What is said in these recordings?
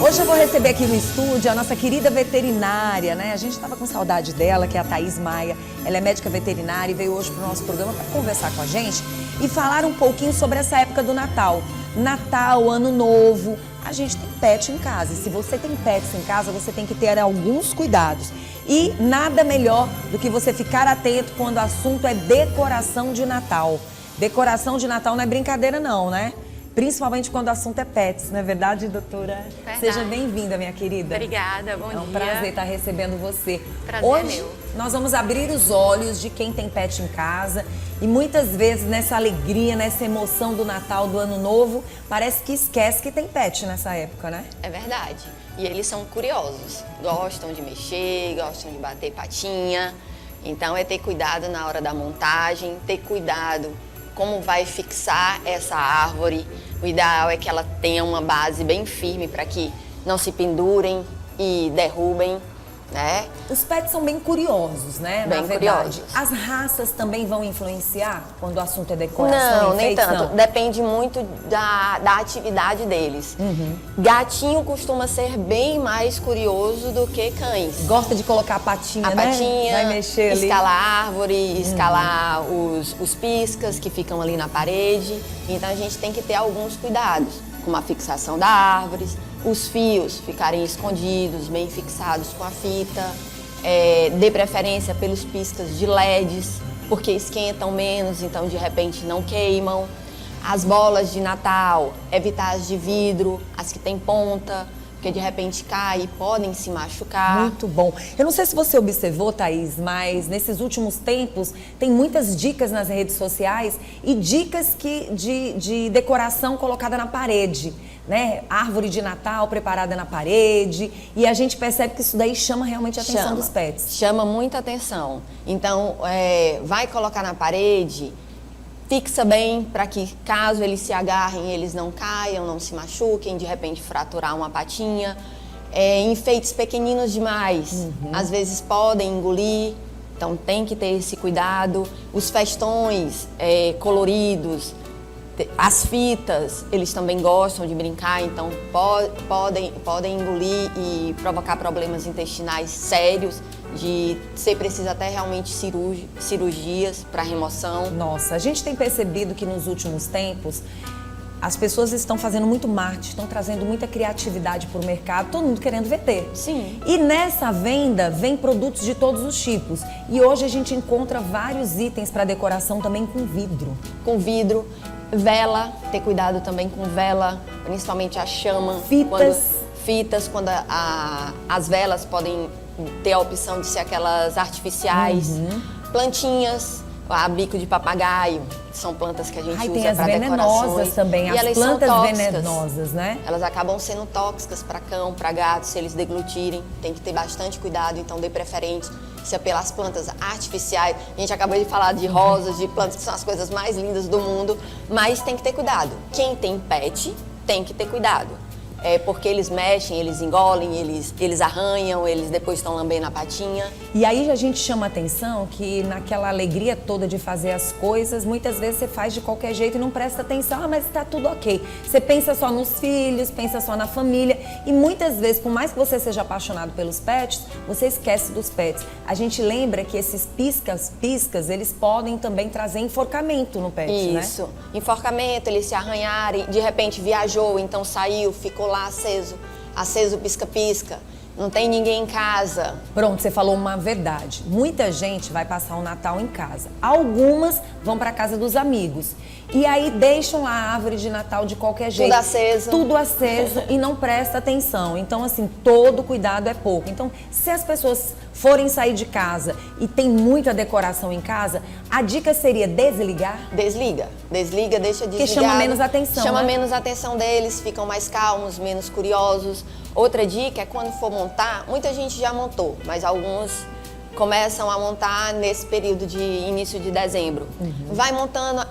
Hoje eu vou receber aqui no estúdio a nossa querida veterinária, né? A gente estava com saudade dela, que é a Thaís Maia. Ela é médica veterinária e veio hoje para o nosso programa para conversar com a gente e falar um pouquinho sobre essa época do Natal. Natal, Ano Novo, a gente tem pet em casa. E se você tem pets em casa, você tem que ter alguns cuidados. E nada melhor do que você ficar atento quando o assunto é decoração de Natal. Decoração de Natal não é brincadeira não, né? Principalmente quando o assunto é pets, não é verdade, doutora? Verdade. Seja bem-vinda, minha querida. Obrigada, bom dia. É um prazer estar recebendo você. Prazer Hoje, é meu. nós vamos abrir os olhos de quem tem pet em casa e muitas vezes nessa alegria, nessa emoção do Natal, do Ano Novo, parece que esquece que tem pet nessa época, né? É verdade. E eles são curiosos, gostam de mexer, gostam de bater patinha. Então é ter cuidado na hora da montagem, ter cuidado como vai fixar essa árvore. O ideal é que ela tenha uma base bem firme para que não se pendurem e derrubem, né? Os pets são bem curiosos, né? Bem Na verdade. curiosos. As raças também vão influenciar quando o assunto é decoração? Não, nem enfeição? tanto. Depende muito da atividade deles. Gatinho costuma ser bem mais curioso do que cães. Gosta de colocar a patinha, A né? patinha, Vai mexer ali. escalar a árvore, escalar os piscas que ficam ali na parede. Então a gente tem que ter alguns cuidados, como a fixação da árvore, os fios ficarem escondidos, bem fixados com a fita, dê preferência pelos piscas de LEDs, porque esquentam menos, então de repente não queimam. As bolas de Natal, evitar as de vidro, as que têm ponta, porque de repente cai e podem se machucar. Muito bom. Eu não sei se você observou, Thaís, mas nesses últimos tempos tem muitas dicas nas redes sociais e dicas de decoração colocada na parede, né? Árvore de Natal preparada na parede, e a gente percebe que isso daí chama realmente a atenção dos pets. Chama muita atenção. Então, vai colocar na parede, fixa bem para que caso eles se agarrem, eles não caiam, não se machuquem, de repente fraturar uma patinha. Enfeites pequeninos demais, às vezes podem engolir, então tem que ter esse cuidado. Os festões coloridos, as fitas, eles também gostam de brincar, então podem engolir e provocar problemas intestinais sérios, de ser preciso até realmente cirurgias para remoção. Nossa, a gente tem percebido que nos últimos tempos as pessoas estão fazendo muito marketing, estão trazendo muita criatividade para o mercado, todo mundo querendo vender. Sim. E nessa venda vem produtos de todos os tipos. E hoje a gente encontra vários itens para decoração também com vidro. Com vidro, vela, ter cuidado também com vela, principalmente a chama. Fitas. Quando as velas podem ter a opção de ser aquelas artificiais. Plantinhas, a bico de papagaio, são plantas que a gente usa tem as para venenosas decorações. também, E as elas são plantas tóxicas. venenosas, né? Elas acabam sendo tóxicas para cão, para gato, se eles deglutirem. Tem que ter bastante cuidado, então dê preferência pelas plantas artificiais. A gente acabou de falar de rosas, de plantas que são as coisas mais lindas do mundo, mas tem que ter cuidado. Quem tem pet tem que ter cuidado. Porque eles mexem, eles engolem, eles arranham, eles depois estão lambendo a patinha. E aí a gente chama atenção que naquela alegria toda de fazer as coisas, muitas vezes você faz de qualquer jeito e não presta atenção, mas está tudo ok. Você pensa só nos filhos, pensa só na família e muitas vezes, por mais que você seja apaixonado pelos pets, você esquece dos pets. A gente lembra que esses piscas, eles podem também trazer enforcamento no pet, né? Isso, enforcamento, eles se arranharem, de repente viajou, então saiu, ficou lá aceso pisca-pisca, não tem ninguém em casa. Pronto, você falou uma verdade. Muita gente vai passar o Natal em casa. Algumas vão para casa dos amigos. E aí deixam lá a árvore de Natal de qualquer jeito. Tudo aceso. Tudo aceso e não presta atenção. Então, assim, todo cuidado é pouco. Então, se as pessoas forem sair de casa e tem muita decoração em casa, a dica seria desligar? Desliga, deixa desligado. Porque chama menos atenção, Chama né? menos atenção deles, ficam mais calmos, menos curiosos. Outra dica é quando for montar, muita gente já montou, mas alguns começam a montar nesse período de início de dezembro. Vai montando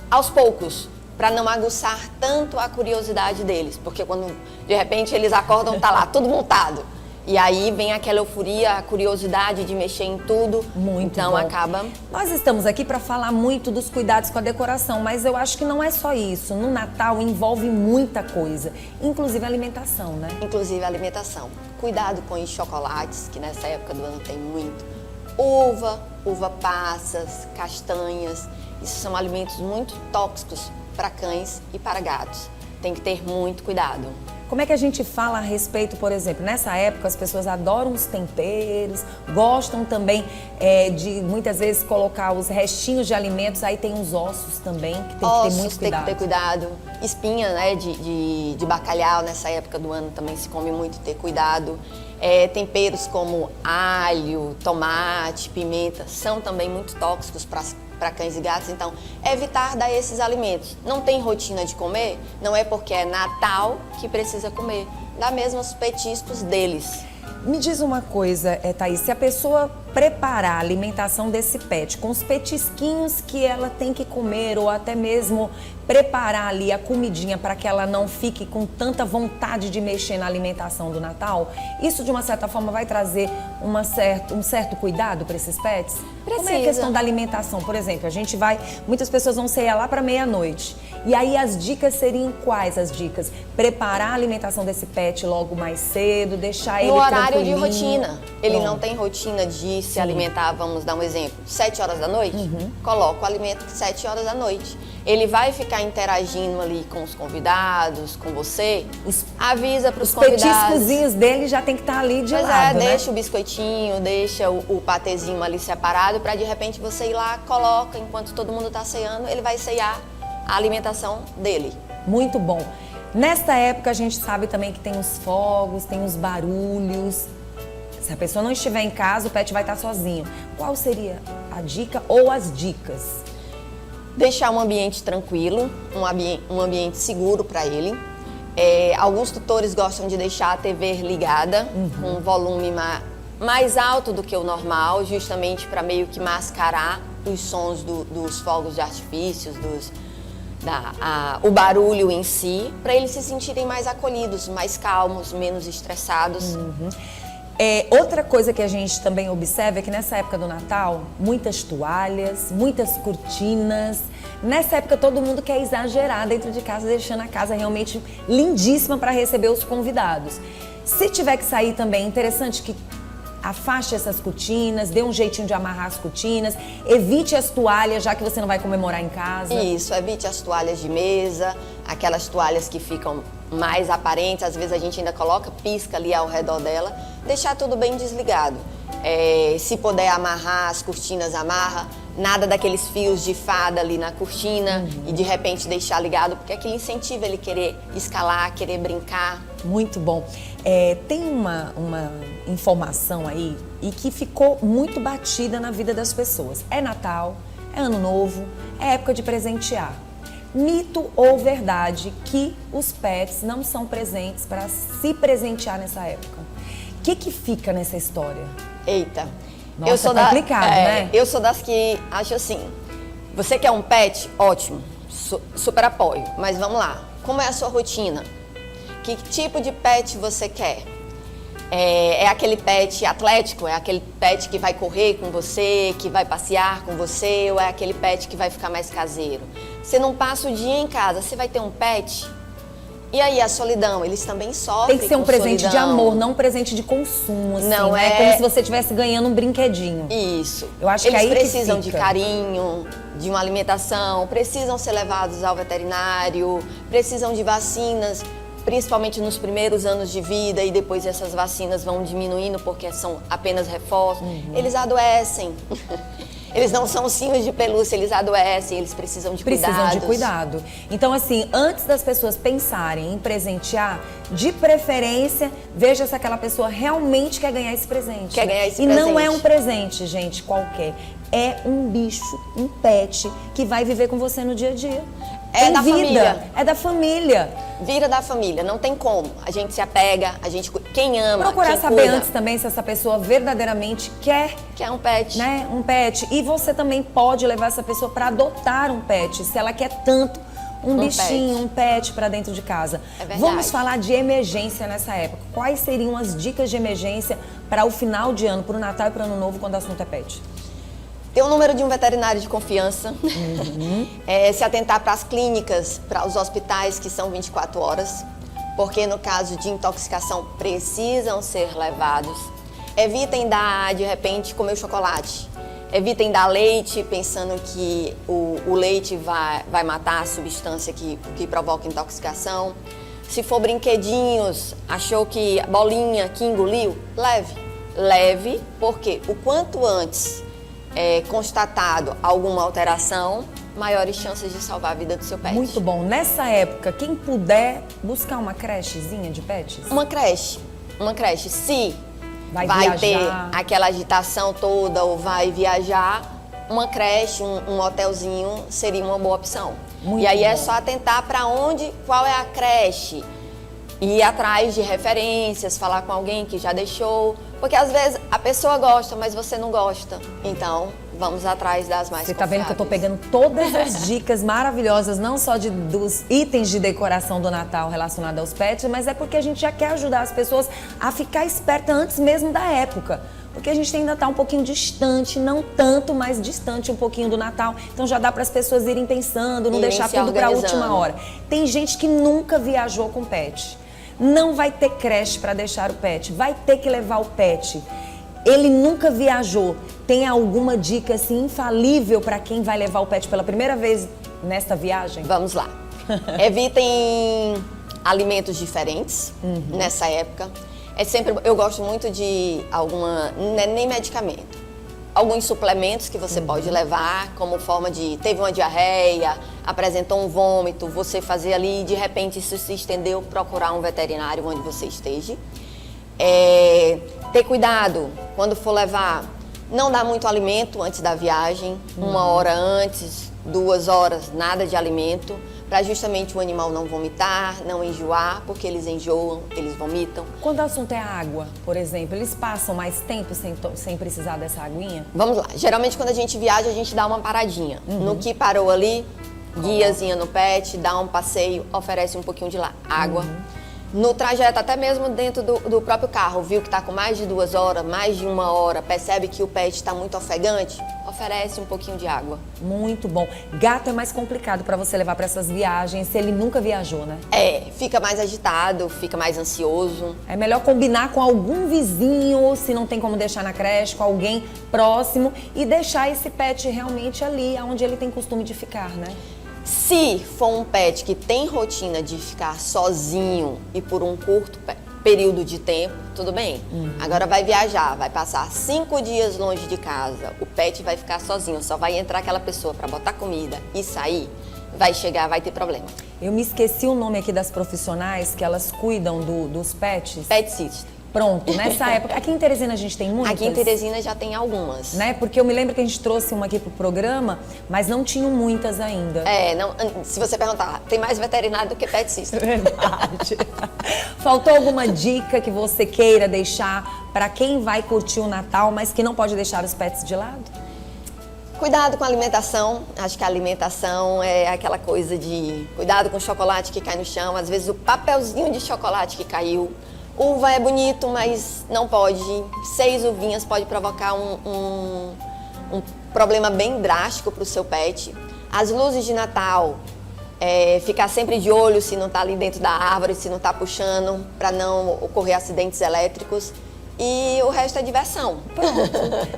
aos poucos, para não aguçar tanto a curiosidade deles, porque quando de repente eles acordam, tá lá tudo montado. E aí vem aquela euforia, a curiosidade de mexer em tudo. Muito então bom. acaba... Nós estamos aqui para falar muito dos cuidados com a decoração, mas eu acho que não é só isso. No Natal envolve muita coisa, inclusive a alimentação, né? Inclusive a alimentação. Cuidado com os chocolates, que nessa época do ano tem muito. Uva passas, castanhas. Isso são alimentos muito tóxicos para cães e para gatos. Tem que ter muito cuidado. Como é que a gente fala a respeito, por exemplo, nessa época as pessoas adoram os temperos, gostam também de muitas vezes colocar os restinhos de alimentos, aí tem os ossos também, que tem que ter muito cuidado. Tem que ter cuidado. Espinha, né, de bacalhau nessa época do ano também se come muito, ter cuidado. Temperos como alho, tomate, pimenta são também muito tóxicos para cães e gatos, então evitar dar esses alimentos. Não tem rotina de comer? Não é porque é Natal que precisa comer. Dá mesmo os petiscos deles. Me diz uma coisa, Thaís, se a pessoa preparar a alimentação desse pet com os petisquinhos que ela tem que comer ou até mesmo preparar ali a comidinha para que ela não fique com tanta vontade de mexer na alimentação do Natal, isso de uma certa forma vai trazer um certo cuidado para esses pets? Como é a questão da alimentação? Por exemplo, muitas pessoas vão ceiar lá para meia-noite. E aí as dicas seriam quais as dicas? Preparar a alimentação desse pet logo mais cedo, deixar ele tranquilinho. No horário de rotina. Ele não tem rotina de se alimentar, vamos dar um exemplo, 7 horas da noite? Coloca o alimento 7 horas da noite. Ele vai ficar interagindo ali com os convidados, com você, avisa para os convidados. Os petiscozinhos dele já tem que estar ali de lado, né? Deixa o biscoitinho, deixa o patezinho ali separado para de repente você ir lá, coloca, enquanto todo mundo está ceando, ele vai ceiar a alimentação dele. Muito bom. Nesta época a gente sabe também que tem os fogos, tem os barulhos. Se a pessoa não estiver em casa, o pet vai estar sozinho. Qual seria a dica ou as dicas? Deixar um ambiente tranquilo, um ambiente seguro para ele. Alguns tutores gostam de deixar a TV ligada, com um volume mais alto do que o normal, justamente para meio que mascarar os sons dos fogos de artifícios, o barulho em si, para eles se sentirem mais acolhidos, mais calmos, menos estressados. Outra coisa que a gente também observa é que nessa época do Natal, muitas toalhas, muitas cortinas. Nessa época todo mundo quer exagerar dentro de casa, deixando a casa realmente lindíssima para receber os convidados. Se tiver que sair também, é interessante que afaste essas cortinas, dê um jeitinho de amarrar as cortinas, evite as toalhas, já que você não vai comemorar em casa. Isso, evite as toalhas de mesa, aquelas toalhas que ficam mais aparentes, às vezes a gente ainda coloca pisca ali ao redor dela, deixar tudo bem desligado. Se puder amarrar as cortinas, amarra, nada daqueles fios de fada ali na cortina e de repente deixar ligado, porque aquilo incentiva ele querer escalar, querer brincar. Muito bom. Tem uma informação aí e que ficou muito batida na vida das pessoas. É Natal, é Ano Novo, é época de presentear. Mito ou verdade que os pets não são presentes para se presentear nessa época? O que fica nessa história? Eita, nossa, eu sou complicado, né? Eu sou das que acho assim, você quer um pet? Ótimo, super apoio, mas vamos lá, como é a sua rotina? Que tipo de pet você quer? É aquele pet atlético? É aquele pet que vai correr com você, que vai passear com você? Ou é aquele pet que vai ficar mais caseiro? Você não passa o dia em casa, você vai ter um pet? E aí a solidão, eles também sofrem. Tem que ser um presente de amor, não um presente de consumo, assim, não né? Como se você estivesse ganhando um brinquedinho. Isso. Eu acho eles que aí precisam que de carinho, de uma alimentação, precisam ser levados ao veterinário, precisam de vacinas, principalmente nos primeiros anos de vida, e depois essas vacinas vão diminuindo porque são apenas reforços. Eles adoecem. Eles não são ursinhos de pelúcia, eles adoecem, eles precisam de cuidados. Precisam de cuidado. Então, assim, antes das pessoas pensarem em presentear, de preferência, veja se aquela pessoa realmente quer ganhar esse presente. Quer ganhar esse presente. E não é um presente. presente, gente, qualquer. É um bicho, um pet, que vai viver com você no dia a dia. É da família. É da família. Vira da família, não tem como. A gente se apega, quem ama, procurar quem saber cuida, antes também se essa pessoa verdadeiramente quer um pet. né, um pet. E você também pode levar essa pessoa para adotar um pet, se ela quer tanto um bichinho, pet. um pet para dentro de casa. É verdade. Vamos falar de emergência nessa época. Quais seriam as dicas de emergência para o final de ano, para o Natal e para o Ano Novo, quando o assunto é pet? Ter o número de um veterinário de confiança, se atentar para as clínicas, para os hospitais que são 24 horas, porque no caso de intoxicação precisam ser levados. Evitem dar, de repente, comer chocolate. Evitem dar leite pensando que o leite vai matar a substância que provoca intoxicação. Se for brinquedinhos, achou que a bolinha que engoliu, leve. Leve, porque o quanto antes constatado alguma alteração, maiores chances de salvar a vida do seu pet. Muito bom. Nessa época, quem puder buscar uma crechezinha de pets? Uma creche. Se Vai ter viajar. aquela agitação toda ou vai viajar, uma creche, um hotelzinho seria uma boa opção. Muito e aí é bom. só atentar para qual é a creche, ir atrás de referências, falar com alguém que já deixou, porque às vezes a pessoa gosta, mas você não gosta. Então, vamos atrás das mais Você tá vendo que eu tô confiáveis. pegando todas as dicas maravilhosas, não só dos itens de decoração do Natal relacionados aos pets, mas é porque a gente já quer ajudar as pessoas a ficar esperta antes mesmo da época. Porque a gente ainda tá um pouquinho distante, não tanto, mas distante um pouquinho do Natal. Então já dá para as pessoas irem pensando, não Irem deixar se tudo para a organizando. última hora. Tem gente que nunca viajou com pet. Não vai ter creche para deixar o pet, vai ter que levar o pet. Ele nunca viajou. Tem alguma dica assim infalível para quem vai levar o pet pela primeira vez nesta viagem? Vamos lá. Evitem alimentos diferentes nessa época. Eu gosto muito de não é nem medicamento. Alguns suplementos que você pode levar como forma de... Teve uma diarreia, apresentou um vômito, você fazer ali, de repente isso se estendeu, procurar um veterinário onde você esteja. Ter cuidado quando for levar, não dar muito alimento antes da viagem, 1 hora antes, 2 horas, nada de alimento, para justamente o animal não vomitar, não enjoar, porque eles enjoam, eles vomitam. Quando o assunto é água, por exemplo, eles passam mais tempo sem precisar dessa aguinha? Vamos lá, geralmente quando a gente viaja, a gente dá uma paradinha. No que parou ali, guiazinha no pet, dá um passeio, oferece um pouquinho de água. No trajeto, até mesmo dentro do próprio carro, viu que está com mais de 2 horas, mais de 1 hora, percebe que o pet está muito ofegante, oferece um pouquinho de água. Muito bom. Gato é mais complicado para você levar para essas viagens se ele nunca viajou, né? Fica mais agitado, fica mais ansioso. É melhor combinar com algum vizinho, se não tem como deixar na creche, com alguém próximo e deixar esse pet realmente ali, onde ele tem costume de ficar, né? Se for um pet que tem rotina de ficar sozinho e por um curto período de tempo, tudo bem. Agora vai viajar, vai passar 5 dias longe de casa, o pet vai ficar sozinho, só vai entrar aquela pessoa para botar comida e sair, vai chegar, vai ter problema. Eu me esqueci o nome aqui das profissionais que elas cuidam dos pets. Pet sitter. Pronto, nessa época. Aqui em Teresina a gente tem muitas. Aqui em Teresina já tem algumas. Né? Porque eu me lembro que a gente trouxe uma aqui pro programa, mas não tinham muitas ainda. Se você perguntar, tem mais veterinário do que pet sitter. Verdade. Faltou alguma dica que você queira deixar para quem vai curtir o Natal, mas que não pode deixar os pets de lado? Cuidado com a alimentação. Acho que a alimentação é aquela coisa de cuidado com o chocolate que cai no chão. Às vezes o papelzinho de chocolate que caiu. Uva é bonito, mas não pode. 6 uvinhas pode provocar um problema bem drástico para o seu pet. As luzes de Natal, ficar sempre de olho se não está ali dentro da árvore, se não está puxando, para não ocorrer acidentes elétricos. E o resto é diversão. Pronto.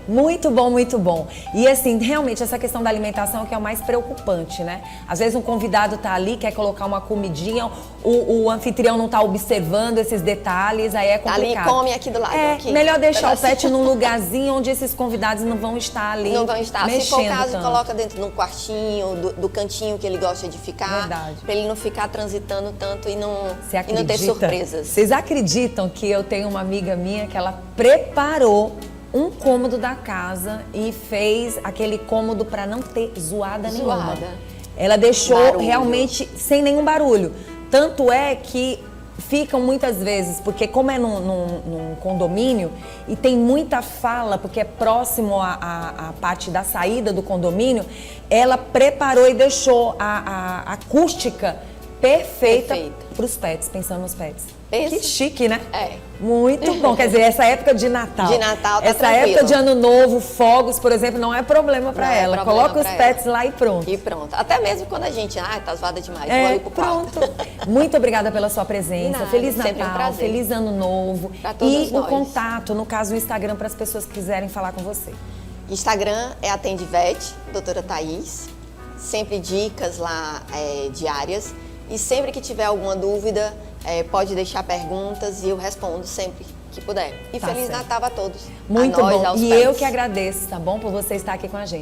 Muito bom, muito bom. E assim, realmente, essa questão da alimentação é o que é o mais preocupante, né? Às vezes um convidado tá ali, quer colocar uma comidinha, o anfitrião não tá observando esses detalhes, aí é complicado. Ali, come aqui do lado. Aqui. Melhor deixar o pet num lugarzinho onde esses convidados não vão estar ali. Não vão estar. Mexendo Se for o caso, tanto. coloca dentro de um quartinho, do cantinho que ele gosta de ficar. Verdade. Pra ele não ficar transitando tanto e não ter Acredita? surpresas. Vocês acreditam que eu tenho uma amiga minha que ela preparou um cômodo da casa e fez aquele cômodo para não ter zoada nenhuma. Ela deixou Barulho. realmente sem nenhum barulho. Tanto é que ficam muitas vezes, porque como é num condomínio e tem muita fala, porque é próximo à parte da saída do condomínio, ela preparou e deixou a acústica perfeita para os pets, pensando nos pets. Que chique, né? É. Muito bom. Quer dizer, essa época de Natal. De Natal tá essa tranquilo. época de Ano Novo, fogos, por exemplo, não é problema para ela. Coloca os pets lá e pronto. E pronto. Até mesmo quando a gente, tá zoada demais, vou É, ali pro pronto. quarto. Muito obrigada pela sua presença. Nada, Feliz sempre um Natal, prazer. feliz Ano Novo. Pra todos E o nós. contato, no caso, o Instagram, para as pessoas que quiserem falar com você. Instagram é Atendivete, doutora Thaís. Sempre dicas lá diárias. E sempre que tiver alguma dúvida, pode deixar perguntas e eu respondo sempre que puder. E Tá Feliz certo. Natal a todos. Muito a nós, bom. aos E pets. eu que agradeço, tá bom? Por você estar aqui com a gente.